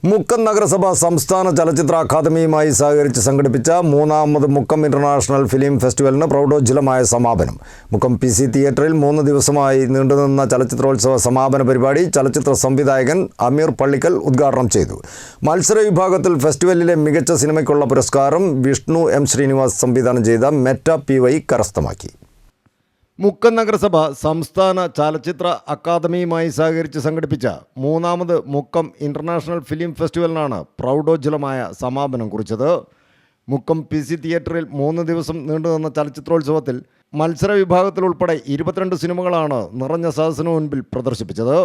മുക്കം നഗരസഭ സംസ്ഥാന ചലച്ചിത്ര അക്കാദമിയുമായി സഹകരിച്ച് സംഘടിപ്പിച്ച മൂന്നാമത് മുക്കം ഇന്റർനാഷണൽ ഫിലിം ഫെസ്റ്റിവലിന് പ്രൗഢോജ്വലമായ സമാപനം. മുക്കം PC തിയേറ്ററിൽ 3 ദിവസമായി നീണ്ടുനിന്ന ചലച്ചിത്രോത്സവ സമാപന പരിപാടി ചലച്ചിത്ര സംവിധായകൻ അമീർ പള്ളിക്കൽ ഉദ്ഘാടനം ചെയ്തു. മത്സര വിഭാഗത്തിൽ ഫെസ്റ്റിവലിലെ മികച്ച സിനിമയ്ക്കുള്ള പുരസ്കാരം വിഷ്ണു M. ശ്രീനിവാസ് സംവിധാനം ചെയ്ത മെറ്റ PY കരസ്ഥമാക്കി. മുക്കം നഗരസഭ സംസ്ഥാന ചലച്ചിത്ര അക്കാദമിയുമായി സഹകരിച്ച് സംഘടിപ്പിച്ച മൂന്നാമത് മുക്കം ഇന്റർനാഷണൽ ഫിലിം ഫെസ്റ്റിവലിനാണ് പ്രൗഢോജ്വലമായ സമാപനം കുറിച്ചത്. മുക്കം PC തിയേറ്ററിൽ 3 ദിവസം നീണ്ടുനിന്ന ചലച്ചിത്രോത്സവത്തിൽ മത്സര വിഭാഗത്തിലുൾപ്പെടെ 22 സിനിമകളാണ് നിറഞ്ഞ സദസ്സിന് മുൻപിൽ പ്രദർശിപ്പിച്ചത്.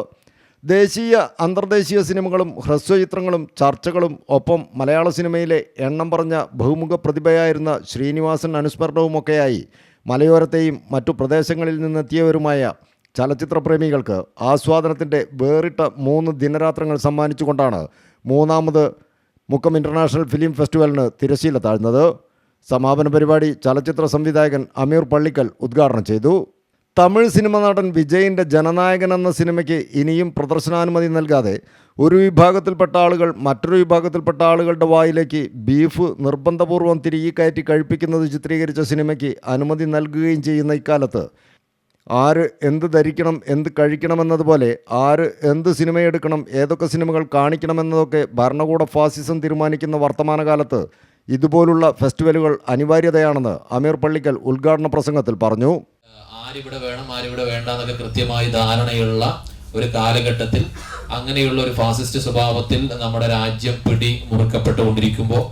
ദേശീയ അന്തർദേശീയ സിനിമകളും ഹ്രസ്വചിത്രങ്ങളും ചർച്ചകളും ഒപ്പം മലയാള സിനിമയിലെ എണ്ണം പറഞ്ഞ ബഹുമുഖ പ്രതിഭയായിരുന്ന ശ്രീനിവാസൻ അനുസ്മരണവുമൊക്കെയായി മലയോരത്തെയും മറ്റു പ്രദേശങ്ങളിൽ നിന്നെത്തിയവരുമായ ചലച്ചിത്ര പ്രേമികൾക്ക് ആസ്വാദനത്തിൻ്റെ വേറിട്ട 3 ദിനരാത്രങ്ങൾ സമ്മാനിച്ചുകൊണ്ടാണ് മൂന്നാമത് മുക്കം ഇൻ്റർനാഷണൽ ഫിലിം ഫെസ്റ്റിവലിന് തിരശ്ശീല താഴ്ന്നത്. സമാപന പരിപാടി ചലച്ചിത്ര സംവിധായകൻ അമീർ പള്ളിക്കൽ ഉദ്ഘാടനം ചെയ്തു. തമിഴ് സിനിമ നടൻ വിജയിൻ്റെ ജനനായകൻ എന്ന സിനിമയ്ക്ക് ഇനിയും പ്രദർശനാനുമതി നൽകാതെ ഒരു വിഭാഗത്തിൽപ്പെട്ട ആളുകൾ മറ്റൊരു വിഭാഗത്തിൽപ്പെട്ട ആളുകളുടെ വായിലേക്ക് ബീഫ് നിർബന്ധപൂർവ്വം തിരികെ കയറ്റി കഴിപ്പിക്കുന്നത് ചിത്രീകരിച്ച സിനിമയ്ക്ക് അനുമതി നൽകുകയും ചെയ്യുന്ന ഇക്കാലത്ത് ആര് എന്ത് ധരിക്കണം എന്ത് കഴിക്കണമെന്നതുപോലെ ആര് എന്ത് സിനിമയെടുക്കണം ഏതൊക്കെ സിനിമകൾ കാണിക്കണമെന്നതൊക്കെ ഭരണകൂട ഫാസിസം തീരുമാനിക്കുന്ന വർത്തമാനകാലത്ത് ഇതുപോലുള്ള ഫെസ്റ്റിവലുകൾ അനിവാര്യതയാണെന്ന് അമീർ പള്ളിക്കൽ ഉദ്ഘാടന പ്രസംഗത്തിൽ പറഞ്ഞു. ആരിവിടെ വേണം ആരിവിടെ വേണ്ട എന്നൊക്കെ കൃത്യമായി ധാരണയുള്ള ഒരു കാലഘട്ടത്തിൽ അങ്ങനെയുള്ള ഒരു ഫാസിസ്റ്റ് സ്വഭാവത്തിൽ നമ്മുടെ രാജ്യം പിടി മുറുക്കപ്പെട്ടുകൊണ്ടിരിക്കുമ്പോൾ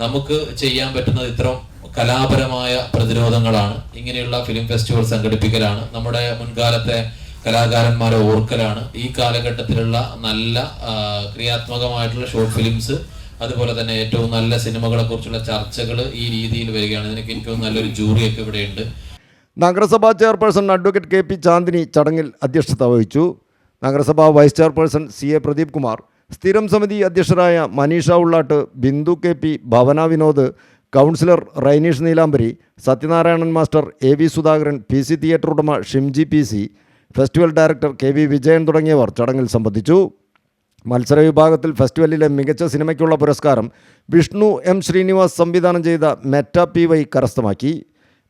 നമുക്ക് ചെയ്യാൻ പറ്റുന്നത് ഇത്തരം കലാപരമായ പ്രതിരോധങ്ങളാണ്. ഇങ്ങനെയുള്ള ഫിലിം ഫെസ്റ്റിവൽ സംഘടിപ്പിക്കലാണ്, നമ്മുടെ മുൻകാലത്തെ കലാകാരന്മാരെ ഓർക്കലാണ്. ഈ കാലഘട്ടത്തിലുള്ള നല്ല ക്രിയാത്മകമായിട്ടുള്ള ഷോർട്ട് ഫിലിംസ്, അതുപോലെ തന്നെ ഏറ്റവും നല്ല സിനിമകളെ കുറിച്ചുള്ള ചർച്ചകൾ ഈ രീതിയിൽ വരികയാണ്. ഇതിനൊക്കെ ഏറ്റവും നല്ലൊരു ജൂറിയൊക്കെ ഇവിടെയുണ്ട്. നഗരസഭാ ചെയർപേഴ്സൺ അഡ്വക്കേറ്റ് KP ചാന്ദിനി ചടങ്ങിൽ അധ്യക്ഷത വഹിച്ചു. നഗരസഭാ vice chairperson CA Pradeep Kumar, സ്ഥിരം സമിതി അധ്യക്ഷരായ Maneesha Ullatt, Bindu KP, Bhavana Vinod, councillor Raineesh Neelambari, Sathyanarayanan master, AV Sudhakaran, PC theatre ഉടമ Shimji PC, festival director KV Vijayan തുടങ്ങിയവർ ചടങ്ങിൽ സംബന്ധിച്ചു. മത്സര വിഭാഗത്തിൽ ഫെസ്റ്റിവലിലെ മികച്ച സിനിമയ്ക്കുള്ള പുരസ്കാരം വിഷ്ണു M. ശ്രീനിവാസ് സംവിധാനം ചെയ്ത മെറ്റ PY കരസ്ഥമാക്കി.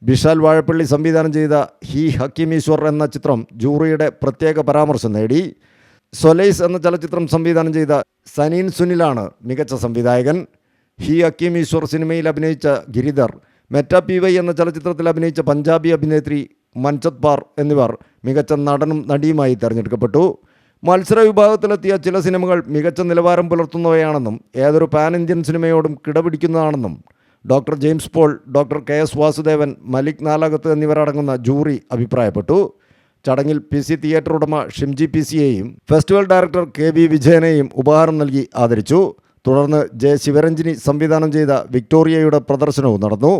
വിശാൽ വാഴപ്പള്ളി സംവിധാനം ചെയ്ത ഹി ഹക്കീം ഈശ്വർ എന്ന ചിത്രം ജൂറിയുടെ പ്രത്യേക പരാമർശം നേടി. സൊലൈസ് എന്ന ചലച്ചിത്രം സംവിധാനം ചെയ്ത സനീൻ സുനിലാണ് മികച്ച സംവിധായകൻ. ഹി ഹക്കീം ഈശ്വർ സിനിമയിൽ അഭിനയിച്ച ഗിരിധർ, മെറ്റ PY എന്ന ചലച്ചിത്രത്തിൽ അഭിനയിച്ച പഞ്ചാബി അഭിനേത്രി മൻചത് പാർ എന്നിവർ മികച്ച നടനും നടിയുമായി തിരഞ്ഞെടുക്കപ്പെട്ടു. മത്സര വിഭാഗത്തിലെത്തിയ ചില സിനിമകൾ മികച്ച നിലവാരം പുലർത്തുന്നവയാണെന്നും ഏതൊരു പാൻ ഇന്ത്യൻ സിനിമയോടും കിടപിടിക്കുന്നതാണെന്നും doctor James Paul, doctor KS Vasudevan, Malik Nalakath എന്നിവരടങ്ങുന്ന ജൂറി അഭിപ്രായപ്പെട്ടു. ചടങ്ങിൽ PC തിയേറ്റർ ഉടമ ഷിംജി PCയെയും ഫെസ്റ്റിവൽ ഡയറക്ടർ KV വിജയനെയും ഉപഹാരം നൽകി ആദരിച്ചു. തുടർന്ന് J. ശിവരഞ്ജിനി സംവിധാനം ചെയ്ത വിക്ടോറിയയുടെ പ്രദർശനവും നടന്നു.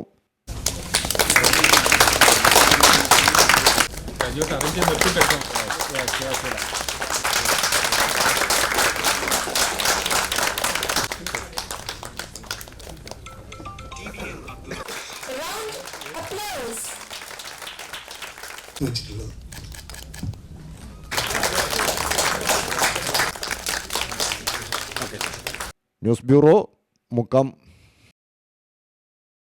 News bureau, Mukkam.